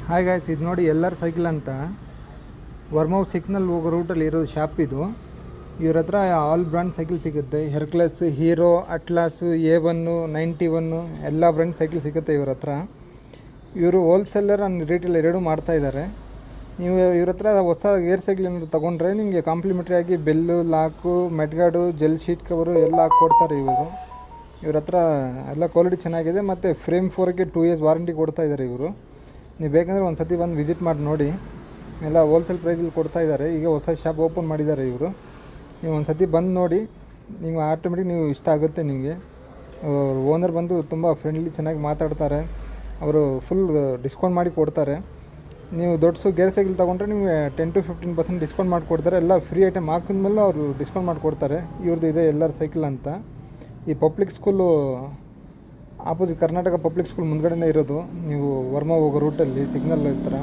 Hi guys, ಇದು ನೋಡಿ ಎಲ್ಲರ್ ಸೈಕಲ್ ಅಂತ ವರ್ಮೌತ್ ಸಿಗ್ನಲ್ ಹೋಗೋ ರೂಟಲ್ಲಿ ಇರೋ ಶಾಪ್ ಇದು. ಇವ್ರ ಹತ್ರ ಆಲ್ ಬ್ರ್ಯಾಂಡ್ ಸೈಕಲ್ ಸಿಗುತ್ತೆ. ಹೆರ್ಕ್ಲೆಸ್, ಹೀರೋ, ಅಟ್ಲಾಸು, A1, 91 ಎಲ್ಲ ಬ್ರ್ಯಾಂಡ್ ಸೈಕಲ್ ಸಿಗುತ್ತೆ ಇವ್ರ ಹತ್ರ. ಇವರು ಹೋಲ್ಸೇಲರ್ ಆ್ಯಂಡ್ ರಿಟೇಲ್ ಎರಡೂ ಮಾಡ್ತಾಯಿದ್ದಾರೆ. ನೀವು ಇವ್ರ ಹತ್ರ ಹೊಸ ಗೇರ್ ಸೈಕಲ್ ಏನಾದ್ರು ತೊಗೊಂಡ್ರೆ ನಿಮಗೆ ಕಾಂಪ್ಲಿಮೆಂಟ್ರಿ ಆಗಿ ಬೆಲ್ಲು, ಲಾಕು, ಮೆಡ್ಗಾರ್ಡು, ಜೆಲ್ ಶೀಟ್ ಕವರು ಎಲ್ಲ ಹಾಕ್ಕೊಡ್ತಾರೆ ಇವರು. ಇವ್ರ ಹತ್ರ ಎಲ್ಲ ಕ್ವಾಲಿಟಿ ಚೆನ್ನಾಗಿದೆ ಮತ್ತು ಫ್ರೇಮ್ 4ಗೆ 2 years ವಾರಂಟಿ ಕೊಡ್ತಾಯಿದ್ದಾರೆ ಇವರು. ನೀವು ಬೇಕಂದರೆ ಒಂದು ಸತಿ ಬಂದು ವಿಸಿಟ್ ಮಾಡಿ ನೋಡಿ. ಎಲ್ಲ ಹೋಲ್ಸೇಲ್ ಪ್ರೈಸಲ್ಲಿ ಕೊಡ್ತಾಯಿದ್ದಾರೆ. ಈಗ ಹೊಸ ಶಾಪ್ ಓಪನ್ ಮಾಡಿದ್ದಾರೆ ಇವರು. ನೀವು ಒಂದು ಸತಿ ಬಂದು ನೋಡಿ, ನೀವು ಆಟೋಮೆಟಿಕ್ ನೀವು ಇಷ್ಟ ಆಗುತ್ತೆ ನಿಮಗೆ. ಓನರ್ ಬಂದು ತುಂಬ ಫ್ರೆಂಡ್ಲಿ, ಚೆನ್ನಾಗಿ ಮಾತಾಡ್ತಾರೆ. ಅವರು ಫುಲ್ ಡಿಸ್ಕೌಂಟ್ ಮಾಡಿ ಕೊಡ್ತಾರೆ. ನೀವು ದೊಡ್ಡ ಗೇರ್ ಸೈಕಲ್ ತೊಗೊಂಡ್ರೆ ನಿಮಗೆ 10 to 15% ಡಿಸ್ಕೌಂಟ್ ಮಾಡಿಕೊಡ್ತಾರೆ. ಎಲ್ಲ ಫ್ರೀ ಐಟಮ್ ಹಾಕಿದ್ಮೇಲೆ ಅವರು ಡಿಸ್ಕೌಂಟ್ ಮಾಡಿಕೊಡ್ತಾರೆ. ಇವ್ರದ್ದು ಇದೆ ಎಲ್ಲರ ಸೈಕಲ್ ಅಂತ. ಈ public school opposite Karnataka public school ಮುಂದ್ಗಡೆನೇ ಇರೋದು. ನೀವು ವರ್ಮಾ ಹೋಗೋ ರೂಟಲ್ಲಿ ಸಿಗ್ನಲ್ ಹತ್ರ